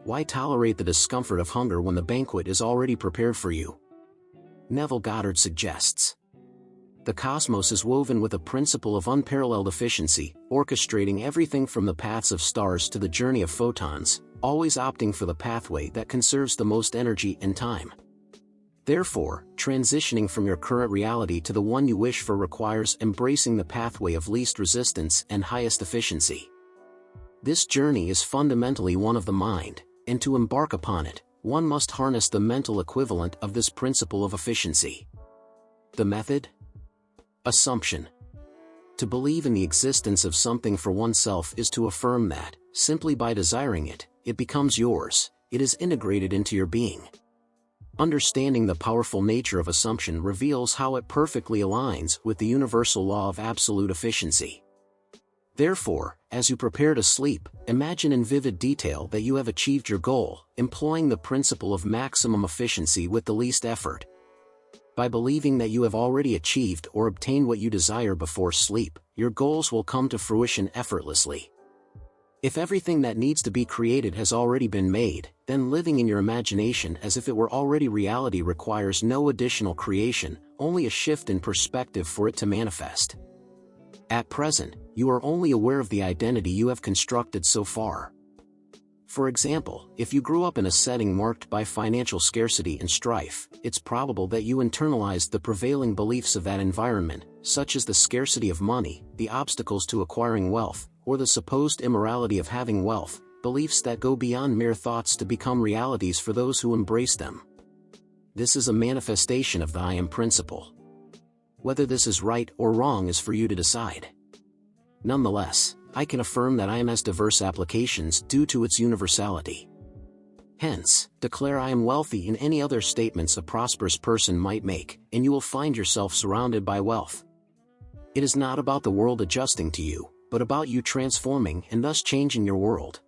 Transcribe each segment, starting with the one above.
Why tolerate the discomfort of hunger when the banquet is already prepared for you? Neville Goddard suggests. The cosmos is woven with a principle of unparalleled efficiency, orchestrating everything from the paths of stars to the journey of photons, always opting for the pathway that conserves the most energy and time. Therefore, transitioning from your current reality to the one you wish for requires embracing the pathway of least resistance and highest efficiency. This journey is fundamentally one of the mind, and to embark upon it, one must harness the mental equivalent of this principle of efficiency. The method? Assumption. To believe in the existence of something for oneself is to affirm that, simply by desiring it, it becomes yours, it is integrated into your being. Understanding the powerful nature of assumption reveals how it perfectly aligns with the universal law of absolute efficiency. Therefore, as you prepare to sleep, imagine in vivid detail that you have achieved your goal, employing the principle of maximum efficiency with the least effort. By believing that you have already achieved or obtained what you desire before sleep, your goals will come to fruition effortlessly. If everything that needs to be created has already been made, then living in your imagination as if it were already reality requires no additional creation, only a shift in perspective for it to manifest. At present, you are only aware of the identity you have constructed so far. For example, if you grew up in a setting marked by financial scarcity and strife, it's probable that you internalized the prevailing beliefs of that environment, such as the scarcity of money, the obstacles to acquiring wealth, or the supposed immorality of having wealth, beliefs that go beyond mere thoughts to become realities for those who embrace them. This is a manifestation of the I am principle. Whether this is right or wrong is for you to decide. Nonetheless, I can affirm that I am has diverse applications due to its universality. Hence, declare I am wealthy in any other statements a prosperous person might make, and you will find yourself surrounded by wealth. It is not about the world adjusting to you, but about you transforming and thus changing your world.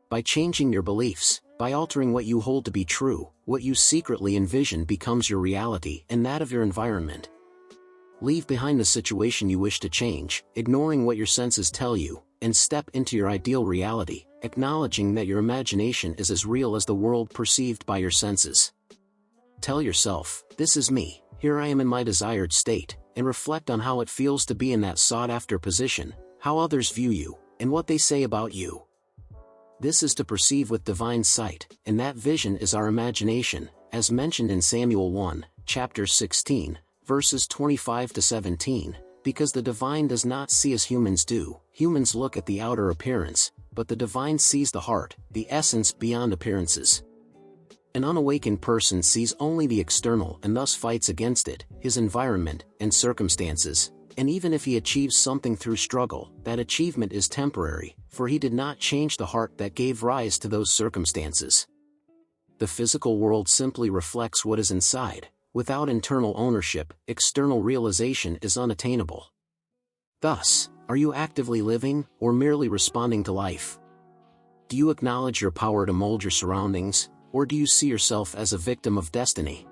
By changing your beliefs, by altering what you hold to be true, what you secretly envision becomes your reality and that of your environment. Leave behind the situation you wish to change, ignoring what your senses tell you, and step into your ideal reality, acknowledging that your imagination is as real as the world perceived by your senses. Tell yourself, this is me, here I am in my desired state, and reflect on how it feels to be in that sought-after position, how others view you, and what they say about you. This is to perceive with divine sight, and that vision is our imagination, as mentioned in Samuel 1, chapter 16, verses 25 to 17, because the divine does not see as humans do. Humans look at the outer appearance, but the divine sees the heart, the essence beyond appearances. An unawakened person sees only the external and thus fights against it, his environment, and circumstances. And even if he achieves something through struggle, that achievement is temporary, for he did not change the heart that gave rise to those circumstances. The physical world simply reflects what is inside. Without internal ownership, external realization is unattainable. Thus, are you actively living, or merely responding to life? Do you acknowledge your power to mold your surroundings, or do you see yourself as a victim of destiny?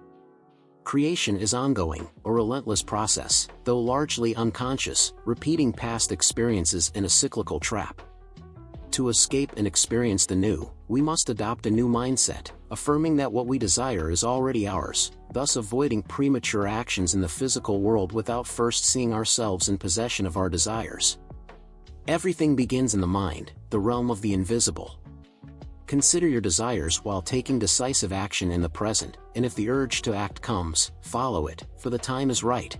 Creation is ongoing, a relentless process, though largely unconscious, repeating past experiences in a cyclical trap. To escape and experience the new, we must adopt a new mindset, affirming that what we desire is already ours, thus avoiding premature actions in the physical world without first seeing ourselves in possession of our desires. Everything begins in the mind, the realm of the invisible. Consider your desires while taking decisive action in the present, and if the urge to act comes, follow it, for the time is right.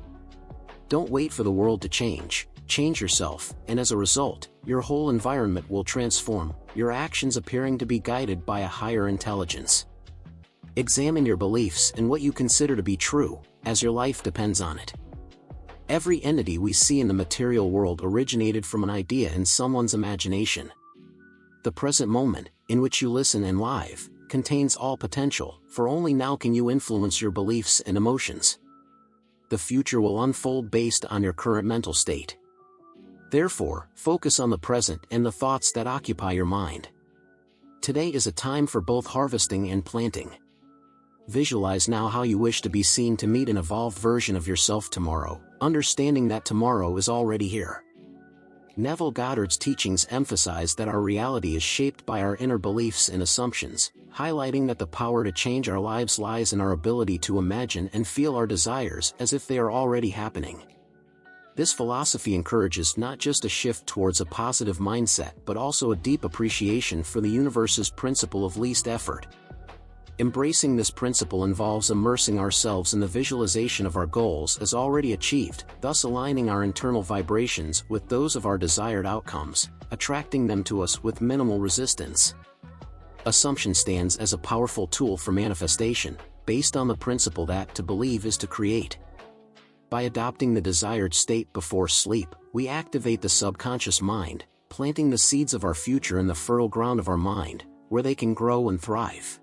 Don't wait for the world to change, change yourself, and as a result, your whole environment will transform, your actions appearing to be guided by a higher intelligence. Examine your beliefs and what you consider to be true, as your life depends on it. Every entity we see in the material world originated from an idea in someone's imagination. The present moment, in which you listen and live, contains all potential, for only now can you influence your beliefs and emotions. The future will unfold based on your current mental state. Therefore, focus on the present and the thoughts that occupy your mind. Today is a time for both harvesting and planting. Visualize now how you wish to be seen to meet an evolved version of yourself tomorrow, understanding that tomorrow is already here. Neville Goddard's teachings emphasize that our reality is shaped by our inner beliefs and assumptions, highlighting that the power to change our lives lies in our ability to imagine and feel our desires as if they are already happening. This philosophy encourages not just a shift towards a positive mindset but also a deep appreciation for the universe's principle of least effort. Embracing this principle involves immersing ourselves in the visualization of our goals as already achieved, thus aligning our internal vibrations with those of our desired outcomes, attracting them to us with minimal resistance. Assumption stands as a powerful tool for manifestation, based on the principle that to believe is to create. By adopting the desired state before sleep, we activate the subconscious mind, planting the seeds of our future in the fertile ground of our mind, where they can grow and thrive.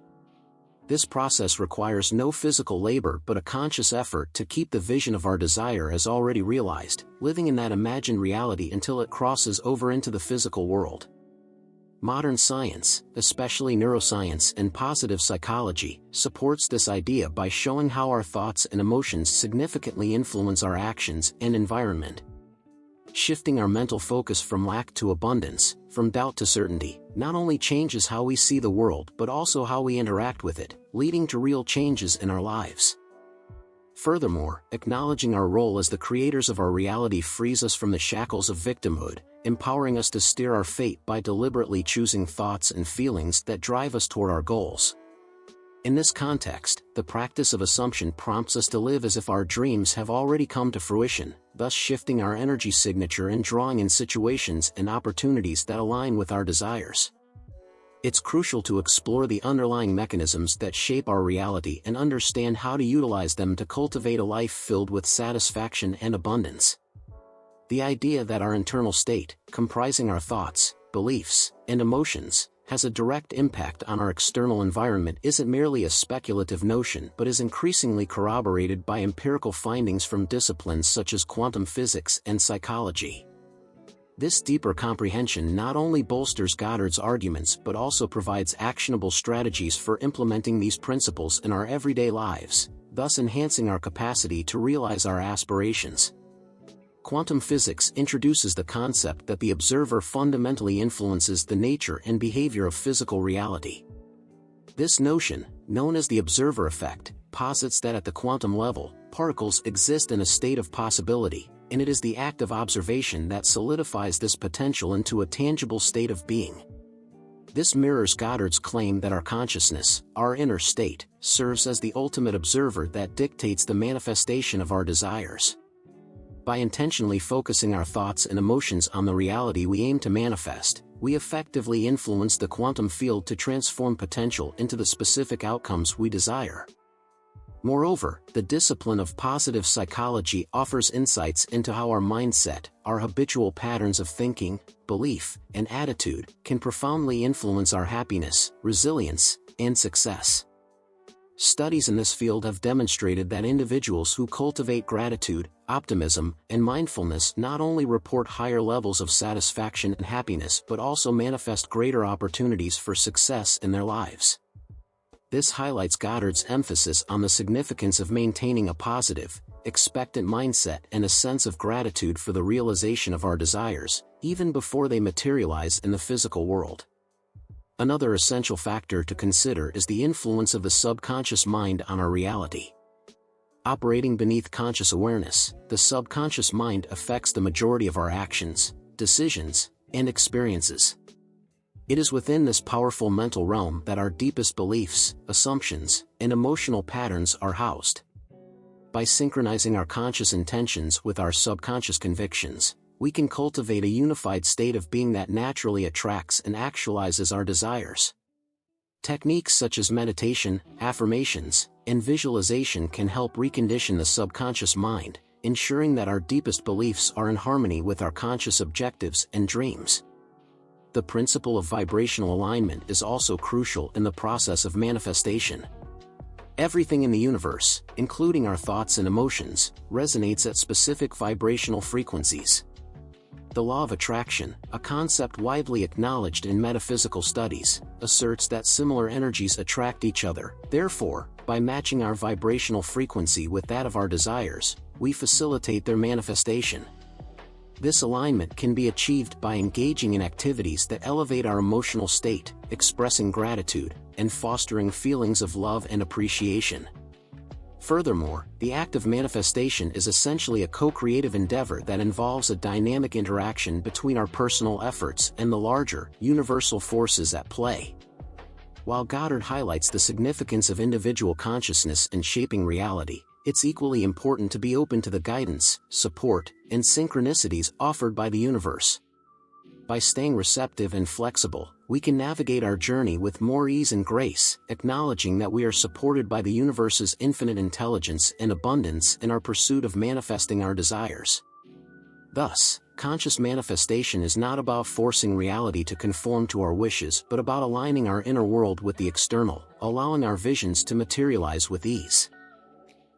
This process requires no physical labor but a conscious effort to keep the vision of our desire as already realized, living in that imagined reality until it crosses over into the physical world. Modern science, especially neuroscience and positive psychology, supports this idea by showing how our thoughts and emotions significantly influence our actions and environment. Shifting our mental focus from lack to abundance, from doubt to certainty, not only changes how we see the world but also how we interact with it, leading to real changes in our lives. Furthermore, acknowledging our role as the creators of our reality frees us from the shackles of victimhood, empowering us to steer our fate by deliberately choosing thoughts and feelings that drive us toward our goals. In this context, the practice of assumption prompts us to live as if our dreams have already come to fruition, thus shifting our energy signature and drawing in situations and opportunities that align with our desires. It's crucial to explore the underlying mechanisms that shape our reality and understand how to utilize them to cultivate a life filled with satisfaction and abundance. The idea that our internal state, comprising our thoughts, beliefs, and emotions, has a direct impact on our external environment isn't merely a speculative notion but is increasingly corroborated by empirical findings from disciplines such as quantum physics and psychology. This deeper comprehension not only bolsters Goddard's arguments but also provides actionable strategies for implementing these principles in our everyday lives, thus enhancing our capacity to realize our aspirations. Quantum physics introduces the concept that the observer fundamentally influences the nature and behavior of physical reality. This notion, known as the observer effect, posits that at the quantum level, particles exist in a state of possibility, and it is the act of observation that solidifies this potential into a tangible state of being. This mirrors Goddard's claim that our consciousness, our inner state, serves as the ultimate observer that dictates the manifestation of our desires. By intentionally focusing our thoughts and emotions on the reality we aim to manifest, we effectively influence the quantum field to transform potential into the specific outcomes we desire. Moreover, the discipline of positive psychology offers insights into how our mindset, our habitual patterns of thinking, belief, and attitude can profoundly influence our happiness, resilience, and success. Studies in this field have demonstrated that individuals who cultivate gratitude, optimism, and mindfulness not only report higher levels of satisfaction and happiness but also manifest greater opportunities for success in their lives. This highlights Goddard's emphasis on the significance of maintaining a positive, expectant mindset and a sense of gratitude for the realization of our desires, even before they materialize in the physical world. Another essential factor to consider is the influence of the subconscious mind on our reality. Operating beneath conscious awareness, the subconscious mind affects the majority of our actions, decisions, and experiences. It is within this powerful mental realm that our deepest beliefs, assumptions, and emotional patterns are housed. By synchronizing our conscious intentions with our subconscious convictions, we can cultivate a unified state of being that naturally attracts and actualizes our desires. Techniques such as meditation, affirmations, and visualization can help recondition the subconscious mind, ensuring that our deepest beliefs are in harmony with our conscious objectives and dreams. The principle of vibrational alignment is also crucial in the process of manifestation. Everything in the universe, including our thoughts and emotions, resonates at specific vibrational frequencies. The law of attraction, a concept widely acknowledged in metaphysical studies, asserts that similar energies attract each other. Therefore, by matching our vibrational frequency with that of our desires, we facilitate their manifestation. This alignment can be achieved by engaging in activities that elevate our emotional state, expressing gratitude, and fostering feelings of love and appreciation. Furthermore, the act of manifestation is essentially a co-creative endeavor that involves a dynamic interaction between our personal efforts and the larger, universal forces at play. While Goddard highlights the significance of individual consciousness in shaping reality, it's equally important to be open to the guidance, support, and synchronicities offered by the universe. By staying receptive and flexible, we can navigate our journey with more ease and grace, acknowledging that we are supported by the universe's infinite intelligence and abundance in our pursuit of manifesting our desires. Thus, conscious manifestation is not about forcing reality to conform to our wishes but about aligning our inner world with the external, allowing our visions to materialize with ease.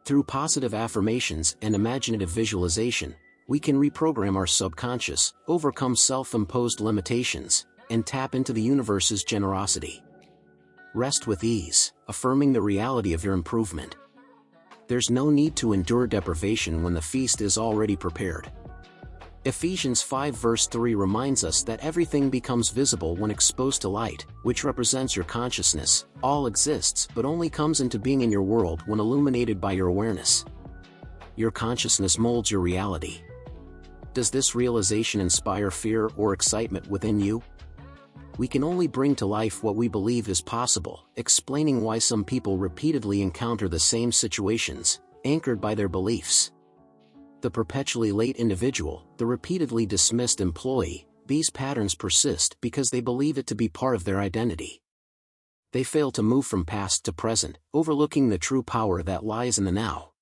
Through positive affirmations and imaginative visualization, we can reprogram our subconscious, overcome self-imposed limitations, and tap into the universe's generosity. Rest with ease, affirming the reality of your improvement. There's no need to endure deprivation when the feast is already prepared. Ephesians 5 verse 3 reminds us that everything becomes visible when exposed to light, which represents your consciousness. All exists but only comes into being in your world when illuminated by your awareness. Your consciousness molds your reality. Does this realization inspire fear or excitement within you? We can only bring to life what we believe is possible, explaining why some people repeatedly encounter the same situations, anchored by their beliefs. The perpetually late individual, the repeatedly dismissed employee, these patterns persist because they believe it to be part of their identity. They fail to move from past to present, overlooking the true power that lies in the now.